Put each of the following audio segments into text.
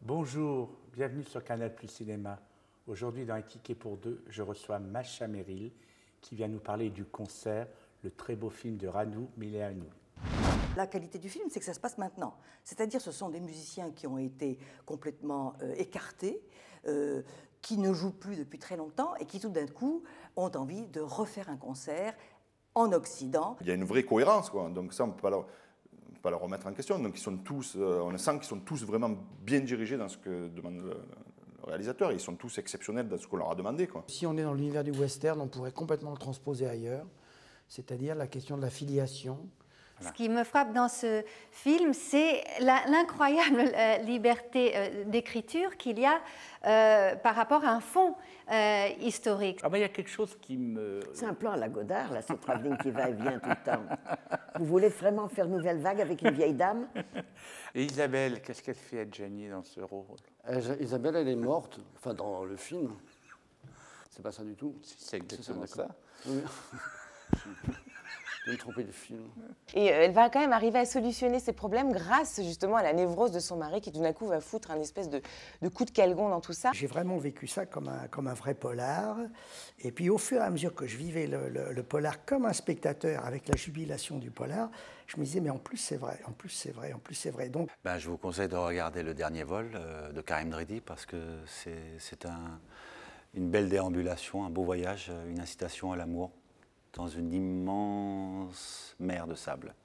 Bonjour, bienvenue sur Canal Plus Cinéma. Aujourd'hui dans Un ticket pour deux, je reçois Masha Merrill qui vient nous parler du concert, le très beau film de Ranu Mileanu. La qualité du film, c'est que ça se passe maintenant. C'est-à-dire ce sont des musiciens qui ont été complètement écartés, qui ne jouent plus depuis très longtemps et qui tout d'un coup ont envie de refaire un concert en Occident. Il y a une vraie cohérence, quoi. Donc ça on ne peut pas le remettre en question. Donc ils sont tous, on sent qu'ils sont tous vraiment bien dirigés dans ce que demande le réalisateur. Ils sont tous exceptionnels dans ce qu'on leur a demandé, quoi. Si on est dans l'univers du western, on pourrait complètement le transposer ailleurs, c'est-à-dire la question de la filiation. Ce qui me frappe dans ce film, c'est l'incroyable liberté d'écriture qu'il y a par rapport à un fond historique. Ah ben, il y a quelque chose qui me... C'est un plan à la Godard, là, c'est travelling qui va et vient tout le temps. Vous voulez vraiment faire nouvelle vague avec une vieille dame? Et Isabelle, qu'est-ce qu'elle fait à Jenny dans ce rôle? Isabelle, elle est morte, enfin dans le film. C'est pas ça du tout. C'est exactement ça. Oui. Je vais me tromper de film. Et elle va quand même arriver à solutionner ses problèmes grâce justement à la névrose de son mari qui tout d'un coup va foutre un espèce de coup de calgon dans tout ça. J'ai vraiment vécu ça comme un vrai polar. Et puis au fur et à mesure que je vivais le polar comme un spectateur avec la jubilation du polar, je me disais mais en plus c'est vrai, en plus c'est vrai, en plus c'est vrai. Donc, je vous conseille de regarder Le Dernier Vol de Karim Dridi parce que c'est une belle déambulation, un beau voyage, une incitation à l'amour dans une immense mer de sable.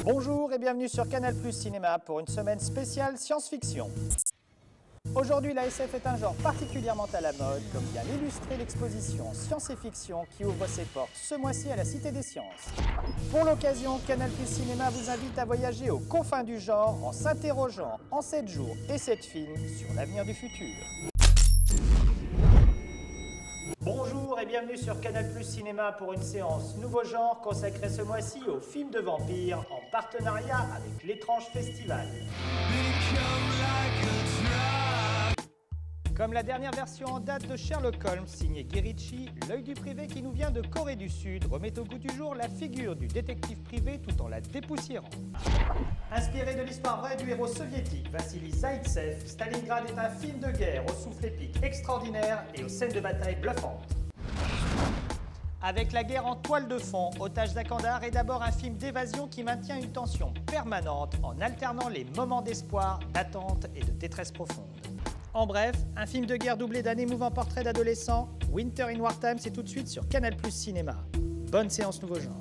Bonjour et bienvenue sur Canal Plus Cinéma pour une semaine spéciale science-fiction. Aujourd'hui, la SF est un genre particulièrement à la mode, comme vient l'illustrer l'exposition Science et Fiction qui ouvre ses portes ce mois-ci à la Cité des Sciences. Pour l'occasion, Canal Plus Cinéma vous invite à voyager aux confins du genre en s'interrogeant en 7 jours et 7 films sur l'avenir du futur. Bonjour et bienvenue sur Canal Plus Cinéma pour une séance nouveau genre consacrée ce mois-ci aux films de vampires en partenariat avec l'Étrange Festival. Comme la dernière version en date de Sherlock Holmes, signé Guy Ritchie, l'œil du privé qui nous vient de Corée du Sud remet au goût du jour la figure du détective privé tout en la dépoussiérant. Inspiré de l'histoire vraie du héros soviétique Vassili Zaïtsev, Stalingrad est un film de guerre au souffle épique extraordinaire et aux scènes de bataille bluffantes. Avec la guerre en toile de fond, Otages à Kandahar est d'abord un film d'évasion qui maintient une tension permanente en alternant les moments d'espoir, d'attente et de détresse profonde. En bref, un film de guerre doublé d'un émouvant portrait d'adolescent, Winter in Wartime, c'est tout de suite sur Canal Plus Cinéma. Bonne séance nouveau genre.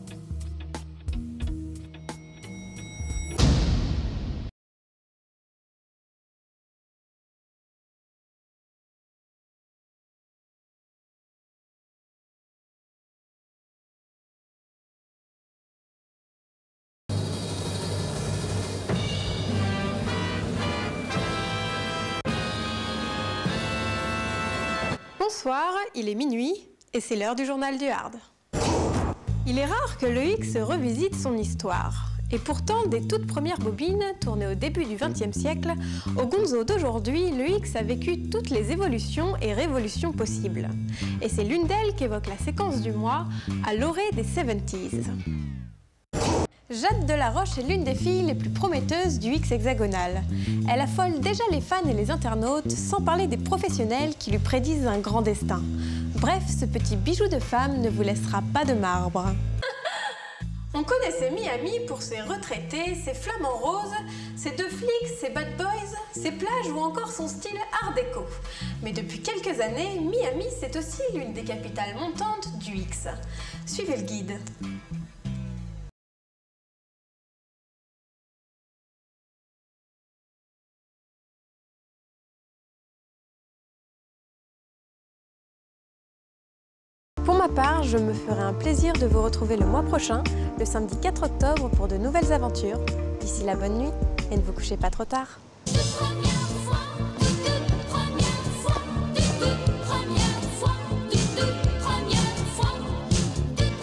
Bonsoir, il est minuit et c'est l'heure du journal du Hard. Il est rare que le X revisite son histoire. Et pourtant, des toutes premières bobines, tournées au début du XXe siècle, au Gonzo d'aujourd'hui, le X a vécu toutes les évolutions et révolutions possibles. Et c'est l'une d'elles qu'évoque la séquence du mois, à l'orée des 70s. Jade Delaroche est l'une des filles les plus prometteuses du X hexagonal. Elle affole déjà les fans et les internautes, sans parler des professionnels qui lui prédisent un grand destin. Bref, ce petit bijou de femme ne vous laissera pas de marbre. On connaissait Miami pour ses retraités, ses flamants roses, ses deux flics, ses bad boys, ses plages ou encore son style art déco. Mais depuis quelques années, Miami, c'est aussi l'une des capitales montantes du X. Suivez le guide. Pour ma part, je me ferai un plaisir de vous retrouver le mois prochain, le samedi 4 octobre, pour de nouvelles aventures. D'ici là, bonne nuit et ne vous couchez pas trop tard.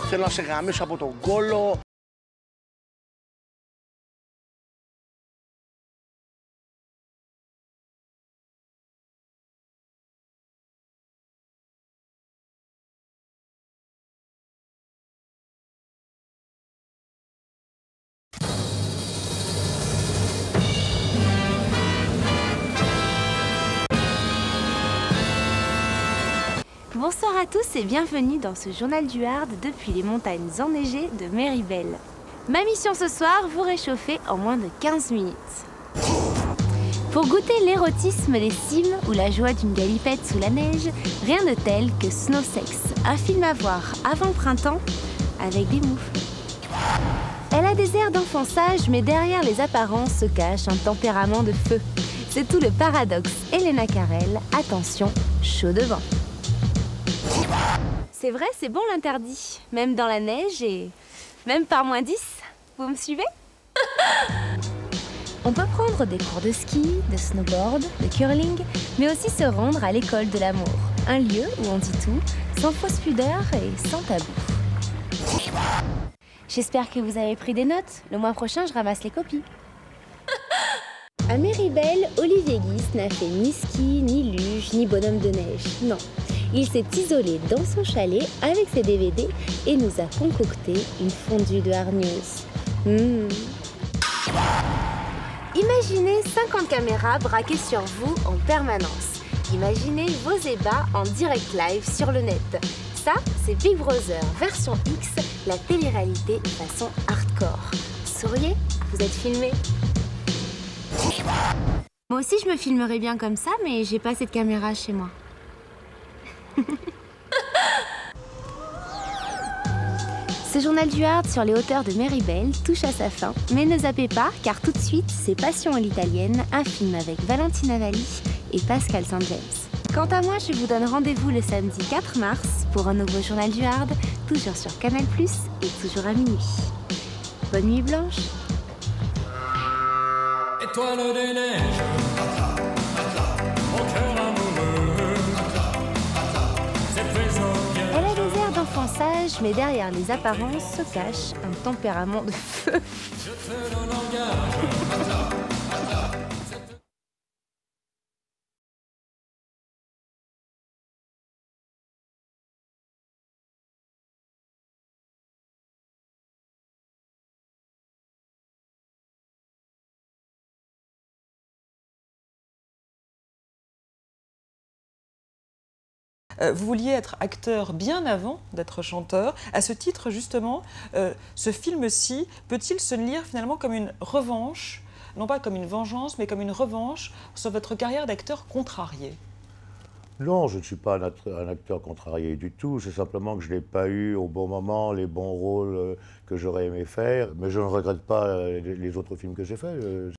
Θέλω να σε γαμίσω από τον κόλο. Bonsoir à tous et bienvenue dans ce journal du Hard depuis les montagnes enneigées de Méribel. Ma mission ce soir, vous réchauffer en moins de 15 minutes. Pour goûter l'érotisme des cimes ou la joie d'une galipette sous la neige, rien de tel que Snow Sex, un film à voir avant le printemps avec des moufles. Elle a des airs d'enfant sage, mais derrière les apparences se cache un tempérament de feu. C'est tout le paradoxe. Elena Carrel, attention, chaud devant. C'est vrai, c'est bon l'interdit, même dans la neige et même par -10. Vous me suivez? On peut prendre des cours de ski, de snowboard, de curling, mais aussi se rendre à l'école de l'amour. Un lieu où on dit tout, sans fausse pudeur et sans tabou. J'espère que vous avez pris des notes. Le mois prochain, je ramasse les copies. À Méribel, Olivier Guis n'a fait ni ski, ni luge, ni bonhomme de neige. Non. Il s'est isolé dans son chalet avec ses DVD et nous a concocté une fondue de hargneuse. Imaginez 50 caméras braquées sur vous en permanence. Imaginez vos ébats en direct live sur le net. Ça, c'est Big Brother version X, la télé-réalité façon hardcore. Souriez, vous êtes filmés. Moi aussi, je me filmerais bien comme ça, mais j'ai pas cette caméra chez moi. Ce journal du Hard sur les hauteurs de Méribel touche à sa fin, mais ne zappez pas car tout de suite c'est Passion à l'italienne, un film avec Valentina Valli et Pascal St. James. Quant à moi, je vous donne rendez-vous le samedi 4 mars pour un nouveau journal du Hard, toujours sur Canal+, et toujours à minuit. Bonne nuit blanche. Étoile des neiges, mon cœur amoureux, c'est présent. Elle a des airs d'enfant sage, mais derrière les apparences se cache un tempérament de feu. Je te donne langage. Vous vouliez être acteur bien avant d'être chanteur. À ce titre, justement, ce film-ci peut-il se lire finalement comme une revanche, non pas comme une vengeance, mais comme une revanche sur votre carrière d'acteur contrarié? Non, je ne suis pas un acteur contrarié du tout. C'est simplement que je n'ai pas eu au bon moment les bons rôles que j'aurais aimé faire. Mais je ne regrette pas les autres films que j'ai faits.